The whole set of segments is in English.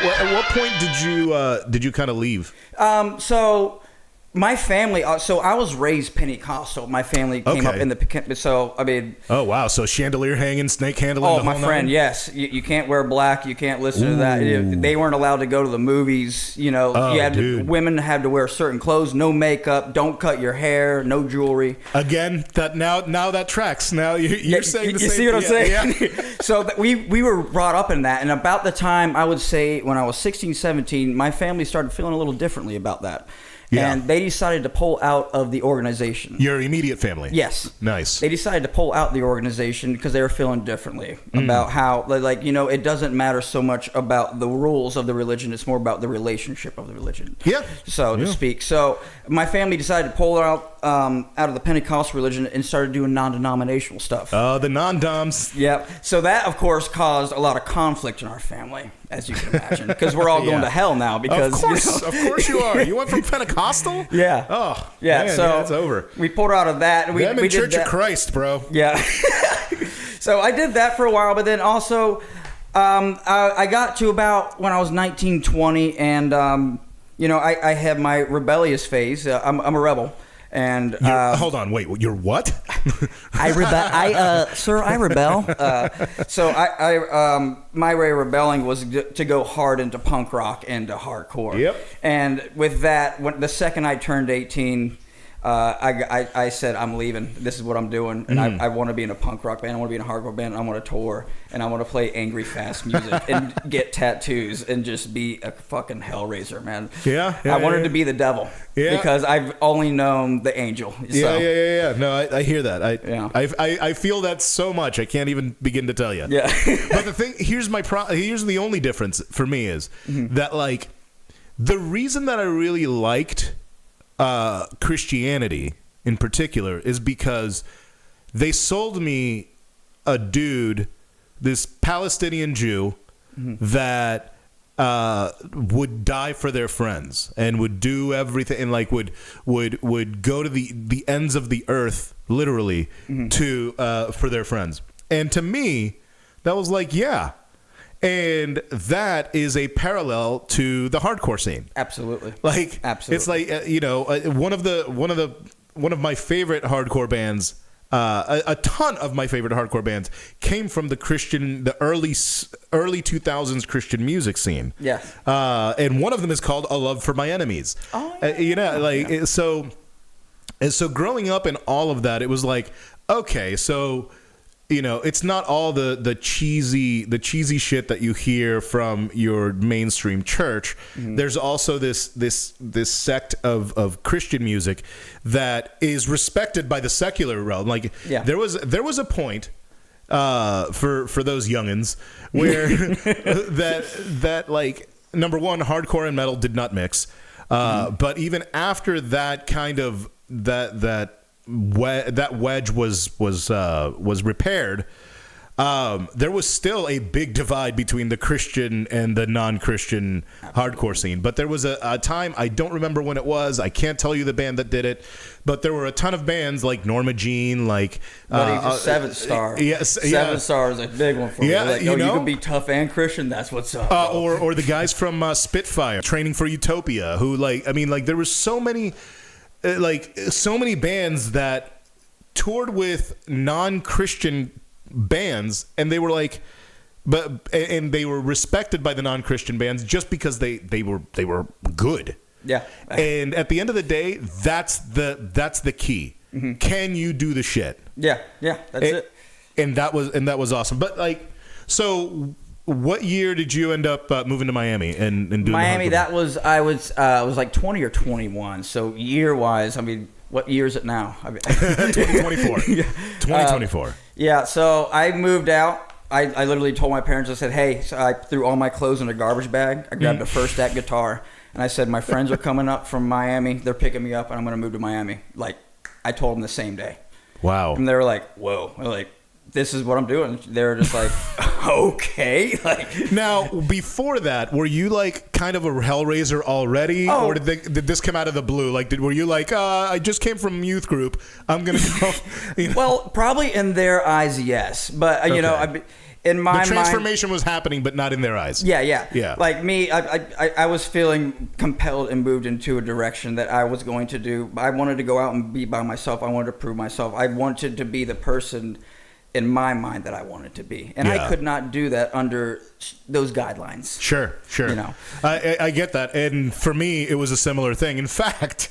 At what point did you kind of leave? So my family, so I was raised Pentecostal. My family came up in the, so I mean. Oh wow! So chandelier hanging, snake handling. Oh, the my whole friend, nine? yes. You can't wear black. You can't listen to that. They weren't allowed to go to the movies. You know, women had to wear certain clothes, no makeup, don't cut your hair, no jewelry. Again, that now that tracks. Now you're saying the same. You see what I'm saying? Yeah. So we were brought up in that, and about the time I would say when I was 16, 17, my family started feeling a little differently about that. Yeah. And they decided to pull out of the organization. Your immediate family? Yes. Nice. They decided to pull out the organization because they were feeling differently about how, like, you know, it doesn't matter so much about the rules of the religion. It's more about the relationship of the religion. Yeah. So to speak. So my family decided to pull out of the Pentecostal religion and started doing non-denominational stuff. Oh, the non-doms. Yep. So that, of course, caused a lot of conflict in our family, as you can imagine, because we're all going to hell now. Because of course you are. You went from Pentecostal? Yeah. Oh, yeah. Man, so it's over. We pulled out of that. And we did Church of Christ, bro. Yeah. So I did that for a while, but then also I got to about when I was 19, 20, and you know, I had my rebellious phase. I'm a rebel. And hold on, wait, you're what? I rebel. So my way of rebelling was to go hard into punk rock and to hardcore. Yep. And with that, the second I turned 18, I said, I'm leaving. This is what I'm doing. And I want to be in a punk rock band. I want to be in a hardcore band. I want to tour. And I want to play angry, fast music and get tattoos and just be a fucking hellraiser, man. Yeah. I wanted to be the devil because I've only known the angel. So. Yeah. No, I hear that. I feel that so much. I can't even begin to tell you. Yeah. But the thing, here's the only difference for me is that, like, the reason that I really liked Christianity in particular is because they sold me a dude, this Palestinian Jew that would die for their friends and would do everything and like would go to the ends of the earth literally to for their friends. And to me, that was like, yeah. And that is a parallel to the hardcore scene. Absolutely. Like, absolutely. It's like you know, one of my favorite hardcore bands. A ton of my favorite hardcore bands came from the early 2000s Christian music scene. Yeah. And one of them is called "A Love for My Enemies." Oh, yeah. You know, like so growing up in all of that, it was like, okay, so. You know, it's not all the cheesy shit that you hear from your mainstream church. There's also this sect of Christian music that is respected by the secular realm. Like there was a point for those youngins where that like number one, hardcore and metal did not mix. But even after that kind of that wedge was repaired, there was still a big divide between the Christian and the non-Christian hardcore scene. But there was a time, I don't remember when it was, I can't tell you the band that did it, but there were a ton of bands like Norma Jean, like Seventh Star. Seventh Star is a big one for me. Like, you be tough and Christian, that's what's up. Or the guys from Spitfire, Training for Utopia, who there were so many bands that toured with non-Christian bands, and they were like, and they were respected by the non-Christian bands just because they were good. Yeah. And at the end of the day, that's the key. Can you do the shit? Yeah. That's it. And that was awesome. But like, so. What year did you end up moving to Miami and doing Miami? That was I was like 20 or 21. So year wise, I mean, what year is it now? 2024. 2024. Yeah. So I moved out. I literally told my parents. I said, "Hey," so I threw all my clothes in a garbage bag. I grabbed a first act guitar, and I said, "My friends are coming up from Miami. They're picking me up, and I'm going to move to Miami." Like I told them the same day. Wow. And they were like, "Whoa!" They're like, this is what I'm doing. They're just like, okay. Like, now, before that, were you like kind of a Hellraiser already, or did this come out of the blue? Like, were you like, I just came from youth group, I'm gonna go? You know? Well, probably in their eyes, yes, but you know, in my mind, the transformation was happening, but not in their eyes. Yeah. Like me, I was feeling compelled and moved into a direction that I was going to do. I wanted to go out and be by myself. I wanted to prove myself. I wanted to be the person in my mind that I wanted to be, and I could not do that under those guidelines. Sure. You know, I get that, and for me, it was a similar thing. In fact,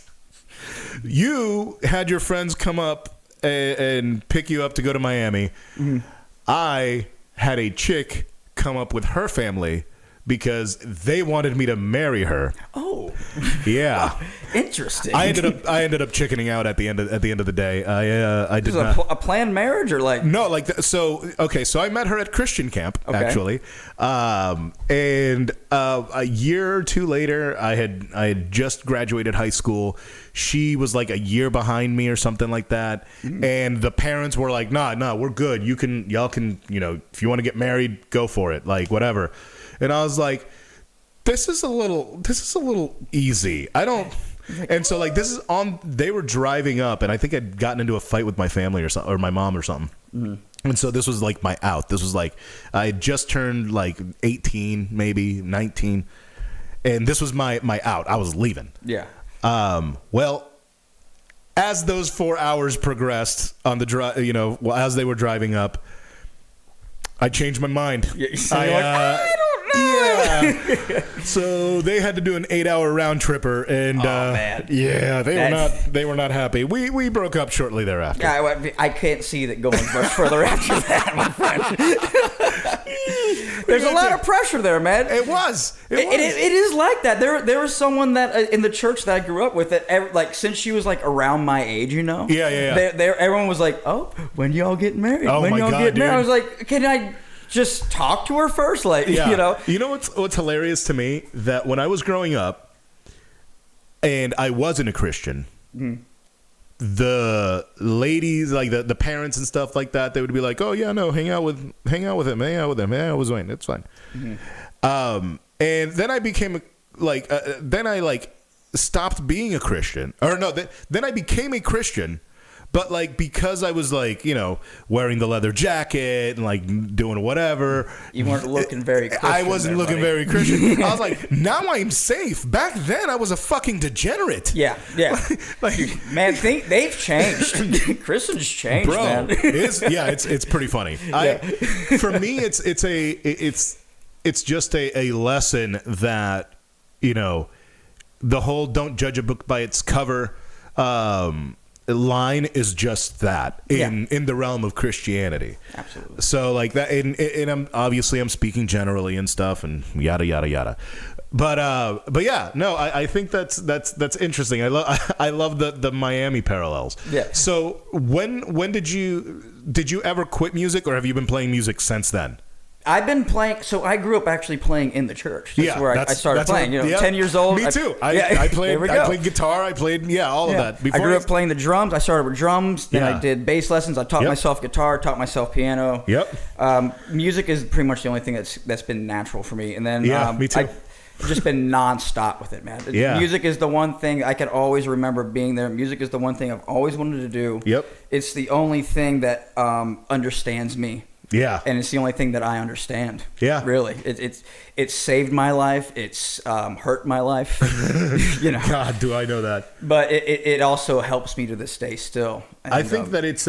you had your friends come up and pick you up to go to Miami. Mm-hmm. I had a chick come up with her family because they wanted me to marry her. Oh, yeah, interesting. I ended up chickening out at the end of the day. I did not. A planned marriage or like no, like so. Okay, so I met her at Christian camp actually, and a year or two later, I had just graduated high school. She was like a year behind me or something like that, and the parents were like, "Nah, we're good. Y'all can, if you want to get married, go for it. Like whatever." And I was like, this is a little easy. I don't. And so like they were driving up, and I think I'd gotten into a fight with my family or my mom or something. Mm-hmm. And so this was like my out. This was like I had just turned like 18, maybe 19, and this was my out. I was leaving. Yeah. Well, as those 4 hours progressed on the drive, as they were driving up, I changed my mind. Yeah, so I don't know. Yeah. So they had to do an 8-hour round tripper, and man. Yeah, they were not happy. We broke up shortly thereafter. Yeah, I can't see that going much further after that, my friend. There's a lot of pressure there, man. It was. It is like that. There was someone that in the church that I grew up with that like since she was like around my age, Yeah. Everyone was like, "Oh, when y'all getting married? Oh when my y'all God, getting married?" dude. I was like, "Can I just talk to her first?" Like, You know what's hilarious to me? That when I was growing up, and I wasn't a Christian. Mm-hmm. The ladies, like the parents and stuff like that, they would be like, "Oh yeah, no, hang out with him, hang out with Wayne, it's fine." Mm-hmm. And then I became then I stopped being a Christian, or no, then I became a Christian, but like because I was like wearing the leather jacket and like doing whatever, you weren't looking very Christian. I wasn't looking very Christian. I was like, now I'm safe. Back then I was a fucking degenerate. Yeah. Man, they've changed. Christians changed, bro. Man. It's pretty funny. Yeah. For me, it's just a lesson that the whole "don't judge a book by its cover" line is just that in the realm of Christianity. Absolutely. So like that, and I'm speaking generally and stuff, and yada yada yada. But yeah, no, I think that's interesting. I love the Miami parallels. Yeah. So when did you ever quit music, or have you been playing music since then? I've been playing. So I grew up actually playing in the church. That's where I started playing. 10 years old. Me too. I played guitar. I played all of that. I grew up playing the drums. I started with drums. Then I did bass lessons. I taught myself guitar. Taught myself piano. Yep. Music is pretty much the only thing that's been natural for me. And then me too. I've just been nonstop with it, man. Yeah. Music is the one thing I can always remember being there. Music is the one thing I've always wanted to do. Yep. It's the only thing that understands me. Yeah. And it's the only thing that I understand. Yeah. Really. It's saved my life. It's hurt my life. God, do I know that. But it also helps me to this day still. And, I think that it's